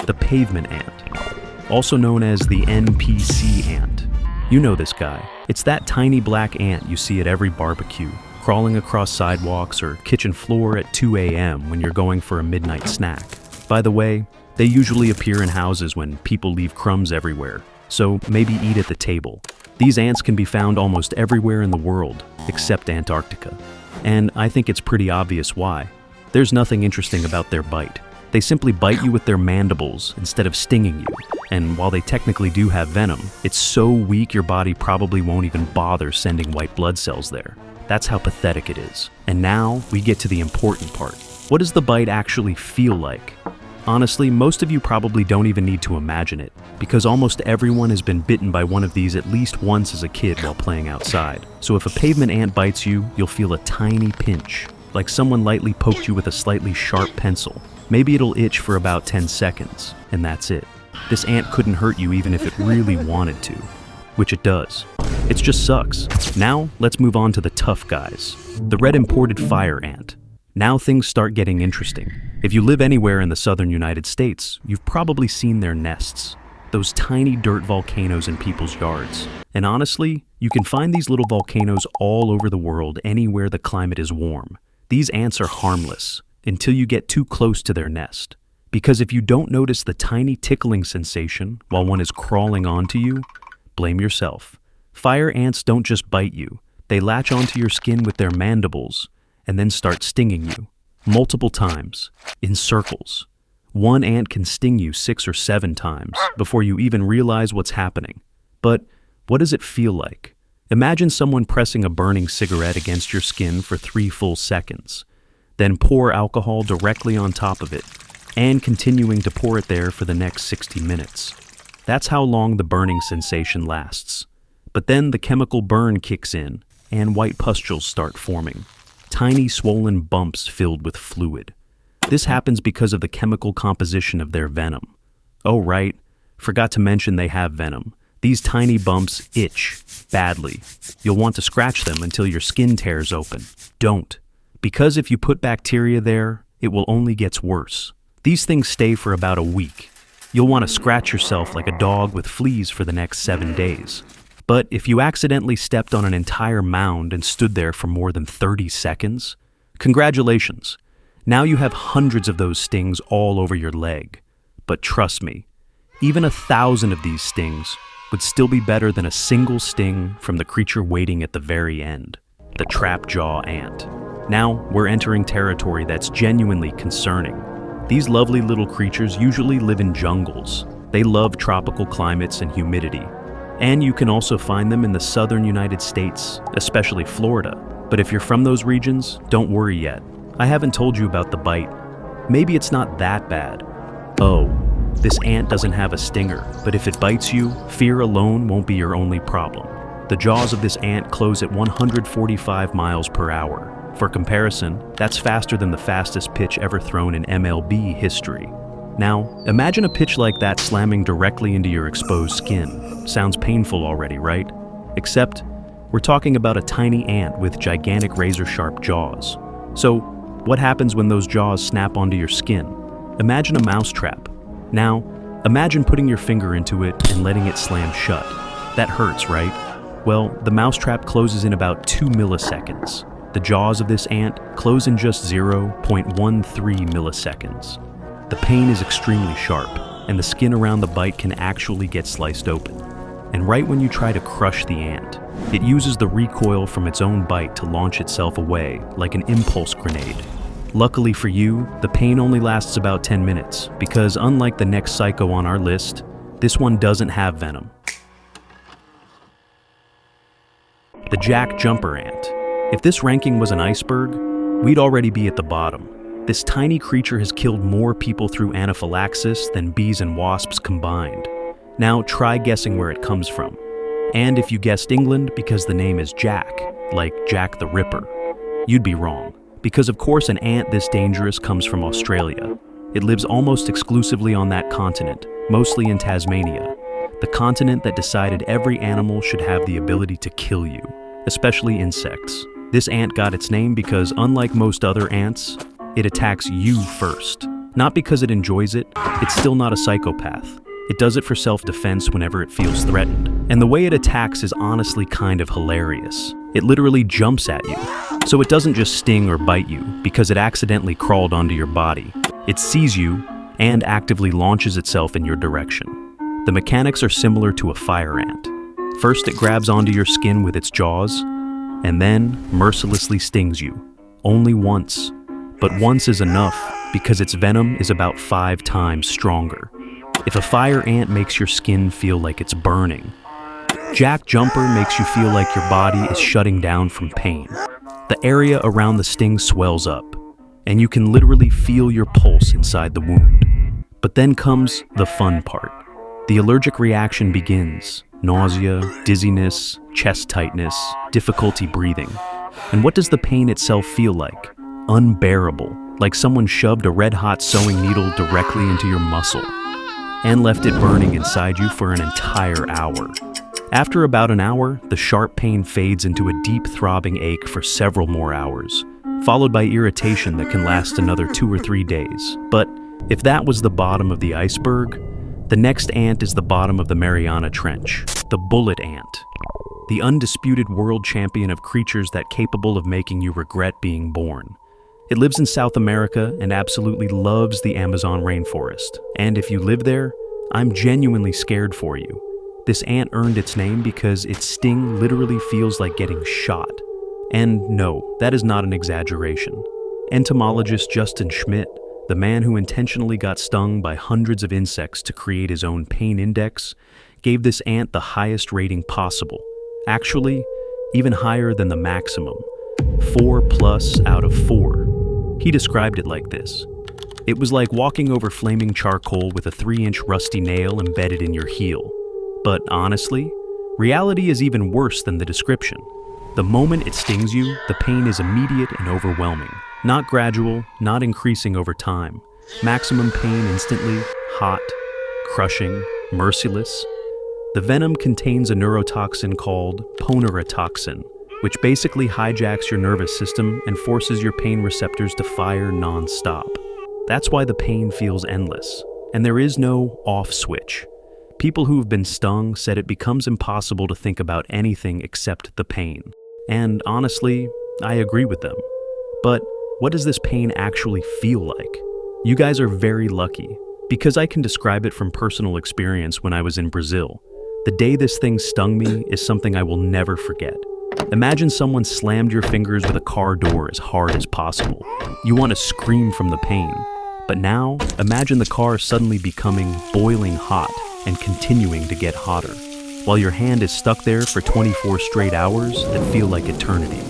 the pavement ant, also known as the NPC ant. You know this guy. It's that tiny black ant you see at every barbecue, crawling across sidewalks or kitchen floor at 2 a.m. when you're going for a midnight snack. By the way, they usually appear in houses when people leave crumbs everywhere, so maybe eat at the table. These ants can be found almost everywhere in the world, except Antarctica. And I think it's pretty obvious why. There's nothing interesting about their bite. They simply bite you with their mandibles instead of stinging you. And while they technically do have venom, it's so weak your body probably won't even bother sending white blood cells there. That's how pathetic it is. And now we get to the important part. What does the bite actually feel like? Honestly, most of you probably don't even need to imagine it, because almost everyone has been bitten by one of these at least once as a kid while playing outside. So if a pavement ant bites you, you'll feel a tiny pinch, like someone lightly poked you with a slightly sharp pencil. Maybe it'll itch for about 10 seconds, and that's it. This ant couldn't hurt you even if it really wanted to, which it does. It just sucks. Now, let's move on to the tough guys. The red imported fire ant. Now things start getting interesting. If you live anywhere in the southern United States, you've probably seen their nests. Those tiny dirt volcanoes in people's yards. And honestly, you can find these little volcanoes all over the world anywhere the climate is warm. These ants are harmless until you get too close to their nest. Because if you don't notice the tiny tickling sensation while one is crawling onto you, blame yourself. Fire ants don't just bite you. They latch onto your skin with their mandibles and then start stinging you. Multiple times, in circles. One ant can sting you 6 or 7 times before you even realize what's happening. But what does it feel like? Imagine someone pressing a burning cigarette against your skin for 3 full seconds, then pour alcohol directly on top of it, and continuing to pour it there for the next 60 minutes. That's how long the burning sensation lasts. But then the chemical burn kicks in, and white pustules start forming. Tiny swollen bumps filled with fluid. This happens because of the chemical composition of their venom. Oh right, forgot to mention they have venom. These tiny bumps itch badly. You'll want to scratch them until your skin tears open. Don't, because if you put bacteria there, it will only get worse. These things stay for about a week. You'll want to scratch yourself like a dog with fleas for the next 7 days. But if you accidentally stepped on an entire mound and stood there for more than 30 seconds, congratulations. Now you have hundreds of those stings all over your leg. But trust me, even 1,000 of these stings would still be better than a single sting from the creature waiting at the very end, the trap jaw ant. Now we're entering territory that's genuinely concerning. These lovely little creatures usually live in jungles. They love tropical climates and humidity. And you can also find them in the southern United States, especially Florida. But if you're from those regions, don't worry yet. I haven't told you about the bite. Maybe it's not that bad. Oh, this ant doesn't have a stinger, but if it bites you, fear alone won't be your only problem. The jaws of this ant close at 145 miles per hour. For comparison, that's faster than the fastest pitch ever thrown in MLB history. Now, imagine a pitch like that slamming directly into your exposed skin. Sounds painful already, right? Except, we're talking about a tiny ant with gigantic razor-sharp jaws. So, what happens when those jaws snap onto your skin? Imagine a mousetrap. Now, imagine putting your finger into it and letting it slam shut. That hurts, right? Well, the mousetrap closes in about 2 milliseconds. The jaws of this ant close in just 0.13 milliseconds. The pain is extremely sharp, and the skin around the bite can actually get sliced open. And right when you try to crush the ant, it uses the recoil from its own bite to launch itself away like an impulse grenade. Luckily for you, the pain only lasts about 10 minutes, because unlike the next psycho on our list, this one doesn't have venom. The jack jumper ant. If this ranking was an iceberg, we'd already be at the bottom. This tiny creature has killed more people through anaphylaxis than bees and wasps combined. Now try guessing where it comes from. And if you guessed England because the name is Jack, like Jack the Ripper, you'd be wrong. Because of course an ant this dangerous comes from Australia. It lives almost exclusively on that continent, mostly in Tasmania, the continent that decided every animal should have the ability to kill you, especially insects. This ant got its name because unlike most other ants, it attacks you first. Not because it enjoys it, it's still not a psychopath. It does it for self-defense whenever it feels threatened. And the way it attacks is honestly kind of hilarious. It literally jumps at you. So it doesn't just sting or bite you because it accidentally crawled onto your body. It sees you and actively launches itself in your direction. The mechanics are similar to a fire ant. First, it grabs onto your skin with its jaws, and then mercilessly stings you. Only once. But once is enough because its venom is about 5 times stronger. If a fire ant makes your skin feel like it's burning, Jack Jumper makes you feel like your body is shutting down from pain. The area around the sting swells up, and you can literally feel your pulse inside the wound. But then comes the fun part. The allergic reaction begins. Nausea, dizziness, chest tightness, difficulty breathing. And what does the pain itself feel like? Unbearable, like someone shoved a red-hot sewing needle directly into your muscle and left it burning inside you for an entire hour. After about an hour, the sharp pain fades into a deep throbbing ache for several more hours, followed by irritation that can last another 2 or 3 days. But if that was the bottom of the iceberg, the next ant is the bottom of the Mariana Trench, the bullet ant, the undisputed world champion of creatures that capable of making you regret being born. It lives in South America and absolutely loves the Amazon rainforest. And if you live there, I'm genuinely scared for you. This ant earned its name because its sting literally feels like getting shot. And no, that is not an exaggeration. Entomologist Justin Schmidt, the man who intentionally got stung by hundreds of insects to create his own pain index, gave this ant the highest rating possible. Actually, even higher than the maximum. 4+ out of 4. He described it like this. It was like walking over flaming charcoal with a 3-inch rusty nail embedded in your heel. But honestly, reality is even worse than the description. The moment it stings you, the pain is immediate and overwhelming. Not gradual, not increasing over time. Maximum pain instantly, hot, crushing, merciless. The venom contains a neurotoxin called ponerotoxin, which basically hijacks your nervous system and forces your pain receptors to fire non-stop. That's why the pain feels endless, and there is no off switch. People who've been stung said it becomes impossible to think about anything except the pain. And honestly, I agree with them. But what does this pain actually feel like? You guys are very lucky, because I can describe it from personal experience when I was in Brazil. The day this thing stung me is something I will never forget. Imagine someone slammed your fingers with a car door as hard as possible. You want to scream from the pain. But now, imagine the car suddenly becoming boiling hot and continuing to get hotter, while your hand is stuck there for 24 straight hours that feel like eternity.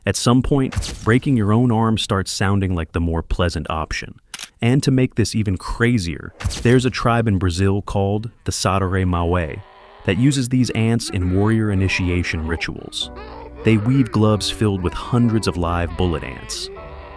At some point, breaking your own arm starts sounding like the more pleasant option. And to make this even crazier, there's a tribe in Brazil called the Sadare Mawe that uses these ants in warrior initiation rituals. They weave gloves filled with hundreds of live bullet ants,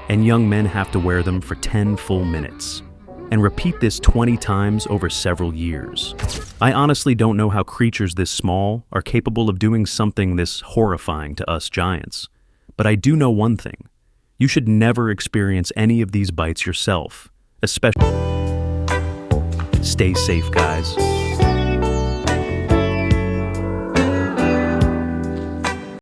and young men have to wear them for 10 full minutes, and repeat this 20 times over several years. I honestly don't know how creatures this small are capable of doing something this horrifying to us giants. But I do know one thing. You should never experience any of these bites yourself, especially. Stay safe, guys.